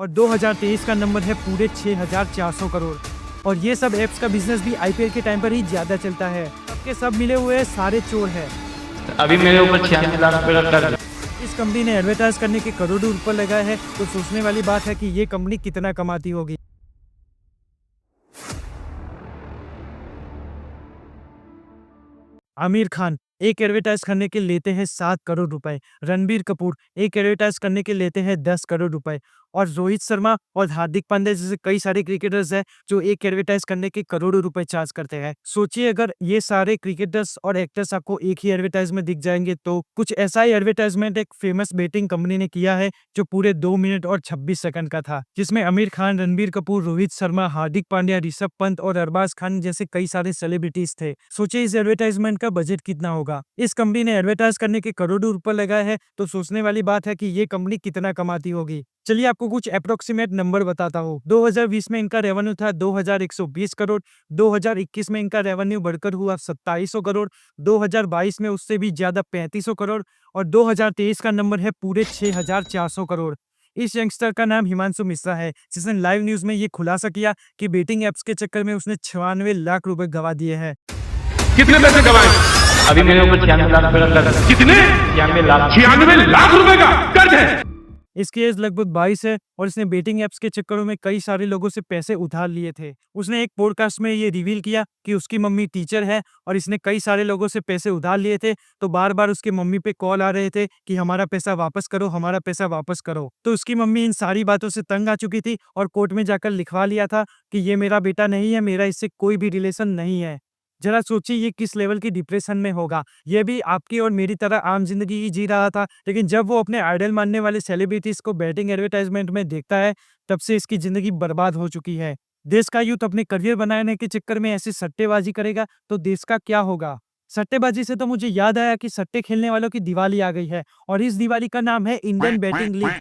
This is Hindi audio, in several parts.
और 2023 का नंबर है पूरे 6,400 करोड़। और ये सब ऐप्स का बिजनेस भी आईपीएल के टाइम पर ही ज्यादा चलता है। सबके सब मिले हुए सारे चोर हैं। अभी मेरे ऊपर 96 लाख रुपए का कर्ज है। इस कंपनी ने एडवर्टाइज करने के करोड़ों रुपए लगाए हैं, तो सोचने वाली बात है कि ये कंपनी कितना कमाती होगी। आमिर खान एक एडवर्टाइज करने के लेते हैं 7 करोड़ रुपए। रणबीर कपूर एक एडवर्टाइज करने के लेते हैं 10 करोड़ रुपए। और रोहित शर्मा और हार्दिक पांड्या जैसे कई सारे क्रिकेटर्स हैं जो एक एडवर्टाइज करने के करोड़ों रुपए चार्ज करते हैं। सोचिए अगर ये सारे क्रिकेटर्स और एक्टर्स आपको एक ही एडवर्टाइज में दिख जाएंगे तो कुछ ऐसा ही एडवर्टाइजमेंट एक फेमस बेटिंग कंपनी ने किया है जो पूरे 2 मिनट और 26 सेकंड का था, जिसमें आमिर खान, रणबीर कपूर, रोहित शर्मा, हार्दिक पांड्या, ऋषभ पंत और अरबाज खान जैसे कई सारे सेलिब्रिटीज थे। सोचिए इस एडवर्टाइजमेंट का बजट कितना होगा। इस कंपनी ने एडवर्टाइज करने के करोड़ों रुपए लगाए हैं, तो सोचने वाली बात है कि ये कंपनी कितना कमाती होगी। चलिए आपको कुछ अप्रोक्सीमेट नंबर बताता हूँ। 2020 में इनका रेवेन्यू था 2120 करोड़। 2021 में इनका रेवेन्यू बढ़कर हुआ 2700 करोड़। 2022 में उससे भी ज्यादा 3500 करोड़। और 2023 का नंबर है पूरे 6,400 करोड़। इस यंगस्टर का नाम हिमांशु मिश्रा है, जिसने लाइव न्यूज में ये खुलासा किया कि बेटिंग एप्स के चक्कर में उसने 96 लाख रुपए गवा दिए हैं। कितने पैसे कमाए? अभी मेरे ऊपर 96 लाख रुपए का कर्ज है। कितने? 96 लाख रुपए का कर्ज है। इसकी एज लगभग 22 है और इसने बेटिंग एप्स के चक्करों में कई सारे लोगों से पैसे उधार लिए थे। उसने एक पॉडकास्ट में ये रिवील किया कि उसकी मम्मी टीचर है और इसने कई सारे लोगों से पैसे उधार लिए थे, तो बार बार उसकी मम्मी पे कॉल आ रहे थे कि हमारा पैसा वापस करो, हमारा पैसा वापस करो। तो उसकी मम्मी इन सारी बातों से तंग आ चुकी थी और कोर्ट में जाकर लिखवा लिया था कि ये मेरा बेटा नहीं है, मेरा इससे कोई भी रिलेशन नहीं है। जरा सोचिए ये किस लेवल की डिप्रेशन में होगा। ये भी आपकी और मेरी तरह आम जिंदगी ही जी रहा था, लेकिन जब वो अपने आइडल मानने वाले सेलिब्रिटीज को बैटिंग एडवर्टाइजमेंट में देखता है, तब से इसकी जिंदगी बर्बाद हो चुकी है। देश का यूथ अपने करियर बनाने के चक्कर में ऐसी सट्टेबाजी करेगा तो देश का क्या होगा। सट्टेबाजी से तो मुझे याद आया कि सट्टे खेलने वालों की दिवाली आ गई है और इस दिवाली का नाम है इंडियन बैटिंग लीग।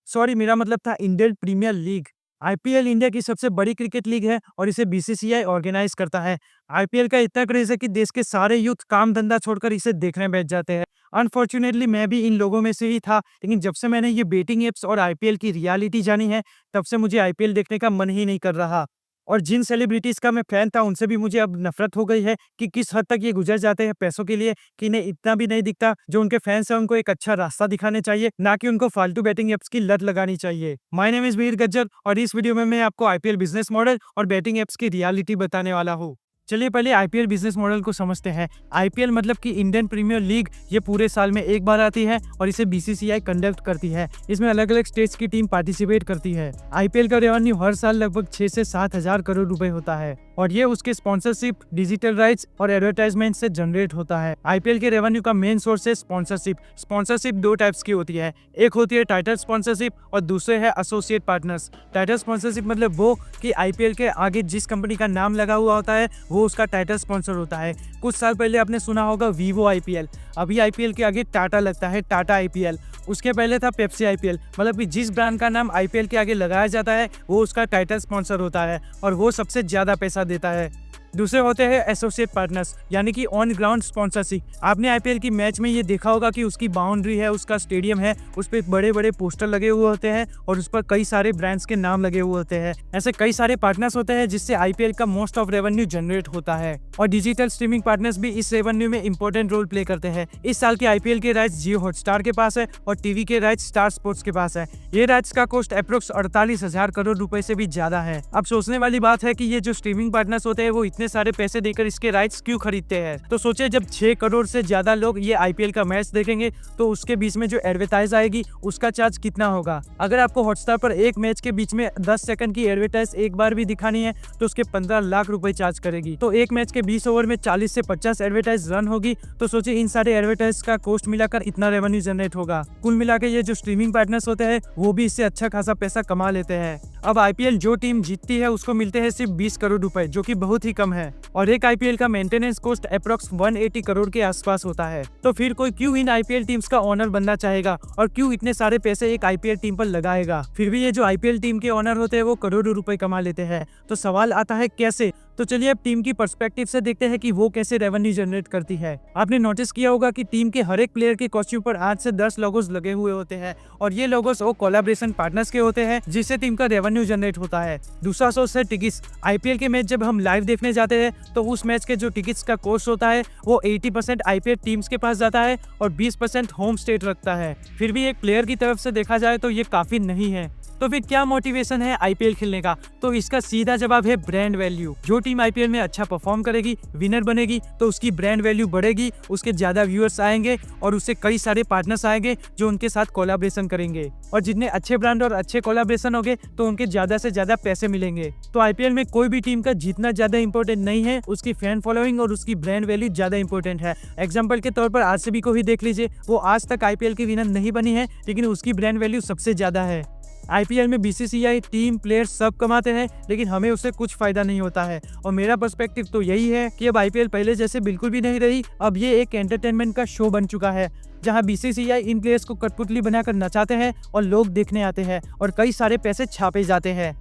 सॉरी, मेरा मतलब था Indian Premier League. IPL India की सबसे बड़ी क्रिकेट लीग है और इसे बीसीसीआई ऑर्गेनाइज करता है। आईपीएल का इतना क्रेज है कि देश के सारे यूथ काम धंधा छोड़कर इसे देखने बैठ जाते हैं। अनफॉर्चुनेटली मैं भी इन लोगों में से ही था, लेकिन जब से मैंने ये बेटिंग एप्स और आईपीएल की रियलिटी जानी है, तब से मुझे आईपीएल देखने का मन ही नहीं कर रहा। और जिन सेलिब्रिटीज का मैं फैन था उनसे भी मुझे अब नफरत हो गई है कि किस हद तक ये गुजर जाते हैं पैसों के लिए कि इन्हें इतना भी नहीं दिखता। जो उनके फैंस हैं उनको एक अच्छा रास्ता दिखाने चाहिए, ना कि उनको फालतू बैटिंग एप्स की लत लगानी चाहिए। माय नेम इज वीर गज्जर और इस वीडियो में मैं आपको आईपीएल बिजनेस मॉडल और बैटिंग एप्स की रियलिटी बताने वाला हूँ। चलिए पहले आईपीएल बिजनेस मॉडल को समझते हैं। आईपीएल मतलब कि इंडियन प्रीमियर लीग, ये पूरे साल में एक बार आती है और इसे बीसीसीआई कंडक्ट करती है। इसमें अलग अलग स्टेट्स की टीम पार्टिसिपेट करती है। आईपीएल का रेवेन्यू हर साल लगभग 6 से 7 हजार करोड़ रुपए होता है और ये उसके स्पॉन्सरशिप, डिजिटल राइट्स और एडवर्टाइजमेंट से जनरेट होता है। आईपीएल के रेवेन्यू का मेन सोर्स है स्पॉन्सरशिप। स्पॉन्सरशिप 2 टाइप्स की होती है, एक होती है टाइटल स्पॉन्सरशिप और दूसरे है एसोसिएट पार्टनर्स। टाइटल स्पॉन्सरशिप मतलब वो कि आईपीएल के आगे जिस कंपनी का नाम लगा हुआ होता है वो उसका टाइटल स्पॉन्सर होता है। कुछ साल पहले आपने सुना होगा वीवो आईपीएल, अभी आईपीएल के आगे टाटा लगता है, टाटा आईपीएल। उसके पहले था पेप्सी आईपीएल, मतलब कि जिस ब्रांड का नाम आईपीएल के आगे लगाया जाता है वो उसका टाइटल स्पॉन्सर होता है और वो सबसे ज्यादा पैसा देता है। दूसरे होते हैं एसोसिएट पार्टनर्स, यानी कि ऑन ग्राउंड स्पॉन्सरशिप। आपने आईपीएल की मैच में ये देखा होगा कि उसकी बाउंड्री है, उसका स्टेडियम है, उस पर बड़े बड़े पोस्टर लगे हुए होते हैं और उस पर कई सारे ब्रांड्स के नाम लगे हुए होते हैं। ऐसे कई सारे पार्टनर्स होते हैं जिससे आईपीएल का मोस्ट ऑफ रेवेन्यू जनरेट होता है। और डिजिटल स्ट्रीमिंग पार्टनर्स भी इस रेवेन्यू में इंपॉर्टेंट रोल प्ले करते हैं। इस साल के आईपीएल के राइट्स जियो हॉटस्टार के पास है और टीवी के राइट्स स्टार स्पोर्ट्स के पास है। ये राइट्स का कॉस्ट अप्रोक्स 48 हजार करोड़ रुपए से भी ज्यादा है। अब सोचने वाली बात है कि ये जो स्ट्रीमिंग पार्टनर्स होते हैं वो इतने सारे पैसे देकर इसके राइट्स क्यों खरीदते हैं। तो सोचिए जब 6 करोड़ से ज्यादा लोग ये आईपीएल का मैच देखेंगे तो उसके बीच में जो एडवर्टाइज आएगी उसका चार्ज कितना होगा। अगर आपको हॉटस्टार पर एक मैच के बीच में 10 सेकंड की एडवर्टाइज एक बार भी दिखानी है तो उसके 15 लाख रुपए चार्ज करेगी। तो एक मैच के 20 ओवर में 40 से 50 एडवर्टाइज रन होगी। तो सोचिए इन सारे एडवर्टाइज का कॉस्ट मिलाकर इतना रेवेन्यू जनरेट होगा। कुल मिला के ये जो स्ट्रीमिंग पार्टनर्स होते हैं वो भी इससे अच्छा खासा पैसा कमा लेते हैं। अब आईपीएल जो टीम जीतती है उसको मिलते हैं सिर्फ 20 करोड़ रुपए, जो कि बहुत ही कम है। और एक आईपीएल का मेंटेनेंस कॉस्ट अप्रोक्स 180 करोड़ के आसपास होता है। तो फिर कोई क्यों इन आईपीएल टीम्स का ओनर बनना चाहेगा और क्यों इतने सारे पैसे एक आईपीएल टीम पर लगाएगा। फिर भी ये जो आईपीएल टीम के ओनर होते हैं वो करोड़ों रुपए कमा लेते हैं। तो सवाल आता है कैसे। तो चलिए अब टीम की पर्सपेक्टिव से देखते हैं कि वो कैसे रेवेन्यू जनरेट करती है। आपने नोटिस किया होगा कि टीम के हर एक प्लेयर के कॉस्ट्यूम पर 8 से 10 लोगोस लगे हुए होते हैं और ये लोगोस वो कोलैबोरेशन पार्टनर्स के होते हैं जिससे टीम का रेवेन्यू जनरेट होता है। दूसरा सोर्स है टिकट्स। आईपीएल के मैच जब हम लाइव देखने जाते हैं तो उस मैच के जो टिकट्स का कॉस्ट होता है वो 80% आईपीएल टीम्स के पास जाता है और 20% होम स्टेट रखता है। फिर भी एक प्लेयर की तरफ से देखा जाए तो ये काफी नहीं है। तो फिर क्या मोटिवेशन है आईपीएल खेलने का? तो इसका सीधा जवाब है ब्रांड वैल्यू। जो टीम आईपीएल में अच्छा परफॉर्म करेगी, विनर बनेगी, तो उसकी ब्रांड वैल्यू बढ़ेगी, उसके ज्यादा व्यूअर्स आएंगे और उससे कई सारे पार्टनर्स आएंगे जो उनके साथ कोलैबोरेशन करेंगे। और जितने अच्छे ब्रांड और अच्छे कोलैबोरेशन होंगे तो उनके ज्यादा से ज्यादा पैसे मिलेंगे। तो आईपीएल में कोई भी टीम का जीतना ज्यादा इंपॉर्टेंट नहीं है, उसकी फैन फॉलोइंग और उसकी ब्रांड वैल्यू ज्यादा इंपॉर्टेंट है। एग्जाम्पल के तौर पर आरसीबी को ही देख लीजिए, वो आज तक आईपीएल की विनर नहीं बनी है लेकिन उसकी ब्रांड वैल्यू सबसे ज्यादा है। आईपीएल में बीसीसीआई, टीम, प्लेयर सब कमाते हैं लेकिन हमें उससे कुछ फायदा नहीं होता है। और मेरा पर्सपेक्टिव तो यही है कि अब आईपीएल पहले जैसे बिल्कुल भी नहीं रही। अब ये एक एंटरटेनमेंट का शो बन चुका है जहां बीसीसीआई इन प्लेयर्स को कठपुतली बनाकर नचाते हैं और लोग देखने आते हैं और कई सारे पैसे छापे जाते हैं।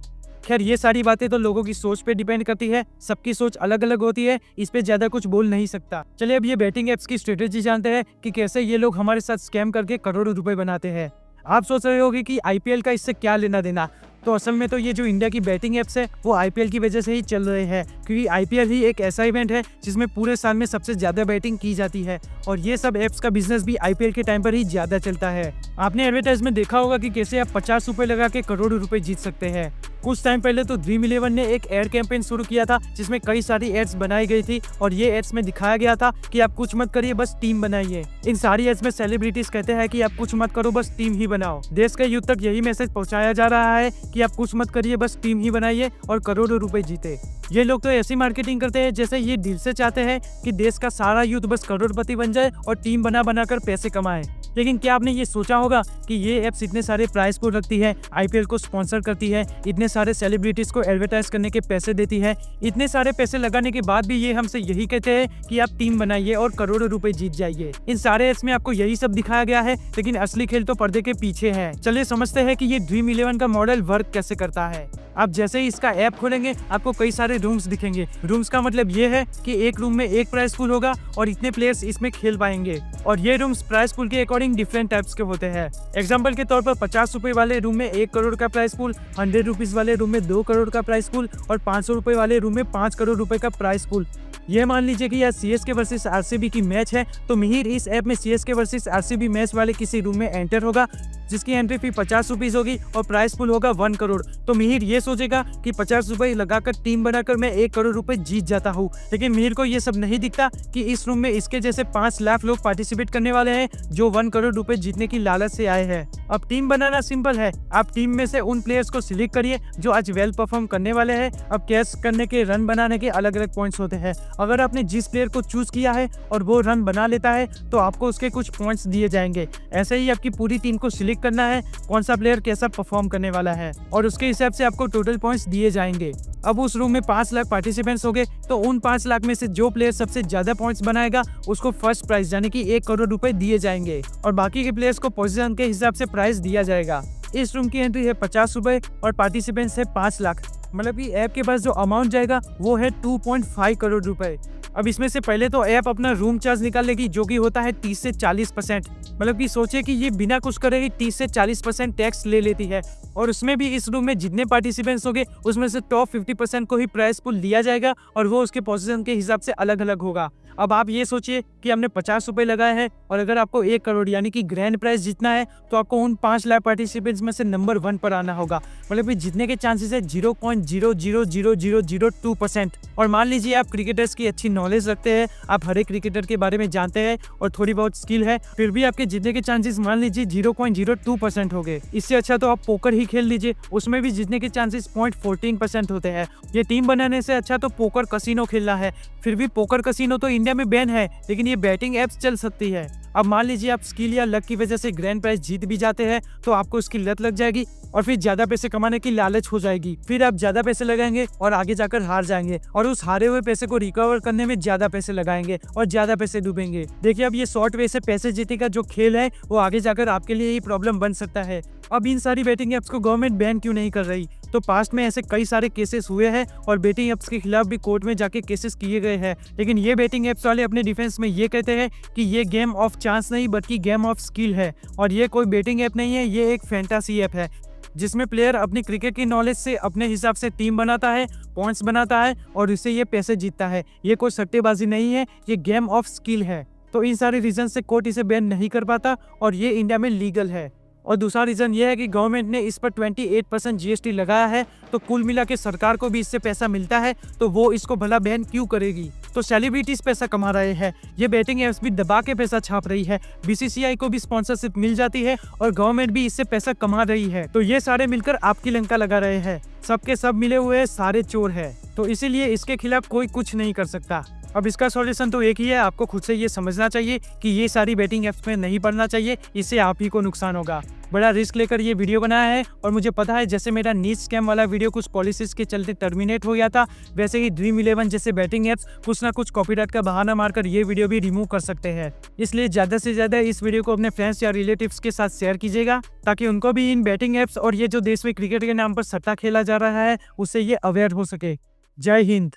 खैर ये सारी बातें तो लोगों की सोच पे डिपेंड करती है, सबकी सोच अलग अलग होती है, इस पे ज्यादा कुछ बोल नहीं सकता। चलिए अब ये बैटिंग एप्स की स्ट्रेटेजी जानते हैं कि कैसे ये लोग हमारे साथ स्कैम करके करोड़ों रुपए बनाते हैं। आप सोच रहे होंगे कि आईपीएल का इससे क्या लेना देना, तो असल में तो ये जो इंडिया की बैटिंग एप्स है वो आईपीएल की वजह से ही चल रहे हैं, क्योंकि आईपीएल ही एक ऐसा इवेंट है जिसमें पूरे साल में सबसे ज्यादा बैटिंग की जाती है और ये सब एप्स का बिजनेस भी आईपीएल के टाइम पर ही ज्यादा चलता है। आपने एडवर्टाइजमेंट देखा होगा कि कैसे आप 50 रुपए लगा के करोड़ों रुपए जीत सकते हैं। कुछ टाइम पहले तो ड्रीम 11 ने एक एड कैंपेन शुरू किया था जिसमें कई सारी एड्स बनाई गई थी और ये एड्स में दिखाया गया था कि आप कुछ मत करिए, बस टीम बनाइए। इन सारी एड्स में सेलिब्रिटीज कहते हैं कि आप कुछ मत करो, बस टीम ही बनाओ। देश के यूथ तक यही मैसेज पहुंचाया जा रहा है कि आप कुछ मत करिए, बस टीम ही बनाइए और करोड़ों रुपए जीते। ये लोग तो ऐसी मार्केटिंग करते हैं जैसे ये दिल से चाहते हैं कि देश का सारा यूथ बस करोड़पति बन जाए और टीम बना बनाकर पैसे कमाए। लेकिन क्या आपने ये सोचा होगा कि ये एप्स इतने सारे प्राइस पूल रखती है, आईपीएल को स्पॉन्सर करती है, इतने सारे सेलिब्रिटीज को एडवर्टाइज करने के पैसे देती है, इतने सारे पैसे लगाने के बाद भी ये हमसे यही कहते हैं कि आप टीम बनाइए और करोड़ों रुपए जीत जाइए। इन सारे एप्स में आपको यही सब दिखाया गया है लेकिन असली खेल तो पर्दे के पीछे है। चलिए समझते हैं कि ये ड्रीम 11 का मॉडल वर्क कैसे करता है। आप जैसे ही इसका ऐप खोलेंगे आपको कई सारे रूम्स दिखेंगे। रूम्स का मतलब ये है कि एक रूम में एक प्राइस पूल होगा और इतने प्लेयर्स इसमें खेल पाएंगे और ये रूम्स प्राइस पूल के अकॉर्डिंग डिफरेंट टाइप्स के होते हैं। एग्जांपल के तौर पर 50 रुपए वाले रूम में 1 करोड़ का प्राइस पूल, 100 रुपीज वाले रूम में 2 करोड़ का प्राइस पूल और 500 रुपए वाले रूम में 5 करोड़ रुपए का प्राइस पूल। ये मान लीजिए कि यार सीएसके वर्सेस आरसीबी की मैच है तो मिहिर इस ऐप में सीएसके वर्सेस आरसीबी मैच वाले किसी रूम में एंटर होगा जिसकी एंट्री फी 50 रुपीज होगी और प्राइस पूल होगा 1 करोड़। तो मिहिर ये सोचेगा कि 50 रुपए लगाकर टीम बनाकर मैं 1 करोड़ रुपए जीत जाता हूँ, लेकिन मिहिर को ये सब नहीं दिखता कि इस रूम में इसके जैसे 5 लाख लोग पार्टिसिपेट करने वाले हैं जो 1 करोड़ रुपए जीतने की लालच से आए हैं। अब टीम बनाना सिंपल है, आप टीम में से उन प्लेयर्स को सिलेक्ट करिए जो आज वेल परफॉर्म करने वाले हैं। अब कैच करने के, रन बनाने के अलग अलग पॉइंट्स होते हैं। अगर आपने जिस प्लेयर को चूज किया है और वो रन बना लेता है तो आपको उसके कुछ पॉइंट्स दिए जाएंगे। ऐसे ही आपकी पूरी टीम को सिलेक्ट करना है कौन सा प्लेयर कैसा परफॉर्म करने वाला है और उसके हिसाब से आपको टोटल पॉइंट्स दिए जाएंगे। अब उस रूम में 5 लाख पार्टिसिपेंट्स होंगे तो उन 5 लाख में से जो प्लेयर सबसे ज्यादा पॉइंट्स बनाएगा उसको फर्स्ट प्राइज यानी कि 1 करोड़ रुपए दिए जाएंगे और बाकी के प्लेयर्स को पोजीशन के हिसाब से प्राइज दिया जाएगा। इस रूम की एंट्री है 50 रुपए और पार्टिसिपेंट्स है 5 लाख, मतलब कि ऐप के पास जो अमाउंट जाएगा वो है 2.5 करोड़ रुपए। अब इसमें से पहले तो ऐप अपना रूम चार्ज निकाल लेगी जो कि होता है 30 से 40%, मतलब कि सोचिए कि ये बिना कुछ करे ही 30 से 40% टैक्स ले लेती है और उसमें भी इस रूम में जितने पार्टिसिपेंट्स होंगे उसमें से टॉप 50% को ही प्राइस पूल दिया जाएगा और वो उसके पोजीशन के हिसाब से अलग अलग होगा। अब आप ये सोचिए कि हमने 50 रुपए लगाए हैं और अगर आपको 1 करोड़ यानी कि ग्रैंड प्राइज जीतना है तो आपको उन 5 लाख पार्टिसिपेंट्स में से नंबर 1 पर आना होगा, मतलब कि जीतने के चांसेस है 0.00002%। और मान लीजिए आप क्रिकेटर्स की अच्छी नॉलेज रखते हैं, आप हर एक क्रिकेटर के बारे में जानते हैं और थोड़ी बहुत स्किल है, फिर भी आपके जीतने के चांसेस मान लीजिए 0.02% हो गए। इससे अच्छा तो आप पोकर ही खेल लीजिए, उसमें भी जीतने के चांसेस 0.14% होते हैं। ये टीम बनाने से अच्छा तो पोकर कसिनो खेलना है, फिर भी पोकर कसिनो तो इंडिया में बैन है लेकिन ये बैटिंग एप्स चल सकती है। अब मान लीजिए आप स्किल या लक की वजह से ग्रैंड प्राइज जीत भी जाते हैं तो आपको उसकी लत लग जाएगी और फिर ज्यादा पैसे कमाने की लालच हो जाएगी, फिर आप ज्यादा पैसे लगाएंगे और आगे जाकर हार जाएंगे और उस हारे हुए पैसे को रिकवर करने में ज्यादा पैसे लगाएंगे और ज्यादा पैसे डूबेंगे। देखिए अब ये शॉर्ट वे से पैसे जीतने का जो खेल है वो आगे जाकर आपके लिए ही प्रॉब्लम बन सकता है। अब इन सारी बैटिंग एप्स को गवर्नमेंट बैन क्यों नहीं कर रही? तो पास्ट में ऐसे कई सारे केसेस हुए हैं और बेटिंग ऐप्स के खिलाफ भी कोर्ट में जाके केसेस किए गए हैं। लेकिन ये बेटिंग ऐप्स वाले अपने डिफेंस में ये कहते हैं कि ये गेम ऑफ चांस नहीं बल्कि गेम ऑफ स्किल है और ये कोई बेटिंग ऐप नहीं है, ये एक फैंटेसी ऐप है जिसमें प्लेयर अपनी क्रिकेट की नॉलेज से अपने हिसाब से टीम बनाता है, पॉइंट्स बनाता है और इससे ये पैसे जीतता है। ये कोई सट्टेबाजी नहीं है, ये गेम ऑफ स्किल है। तो इन सारे रीजन से कोर्ट इसे बैन नहीं कर पाता और ये इंडिया में लीगल है। और दूसरा रीजन ये है कि गवर्नमेंट ने इस पर 28% जीएसटी लगाया है, तो कुल मिला के सरकार को भी इससे पैसा मिलता है, तो वो इसको भला बैन क्यों करेगी। तो सेलिब्रिटीज पैसा कमा रहे हैं, ये बेटिंग ऐप्स भी दबा के पैसा छाप रही है, बीसीसीआई को भी स्पॉन्सरशिप मिल जाती है और गवर्नमेंट भी इससे पैसा कमा रही है। तो ये सारे मिलकर आपकी लंका लगा रहे हैं, सबके सब मिले हुए सारे चोर है। तो इसीलिए इसके खिलाफ कोई कुछ नहीं कर सकता। अब इसका सॉल्यूशन तो एक ही है, आपको खुद से ये समझना चाहिए कि ये सारी बेटिंग ऐप्स में नहीं पड़ना चाहिए, इससे आप ही को नुकसान होगा। बड़ा रिस्क लेकर ये वीडियो बनाया है और मुझे पता है जैसे मेरा नीच स्कैम वाला वीडियो कुछ पॉलिसीज के चलते टर्मिनेट हो गया था, वैसे ही ड्रीम 11 जैसे बेटिंग ऐप्स कुछ ना कुछ कॉपीराइट का बहाना मारकर ये वीडियो भी रिमूव कर सकते हैं। इसलिए ज्यादा से ज्यादा इस वीडियो को अपने फ्रेंड्स या रिलेटिव्स के साथ शेयर कीजिएगा ताकि उनको भी इन बेटिंग ऐप्स और ये जो देश में क्रिकेट के नाम पर सट्टा खेला जा रहा है उससे ये अवेयर हो सके। जय हिंद।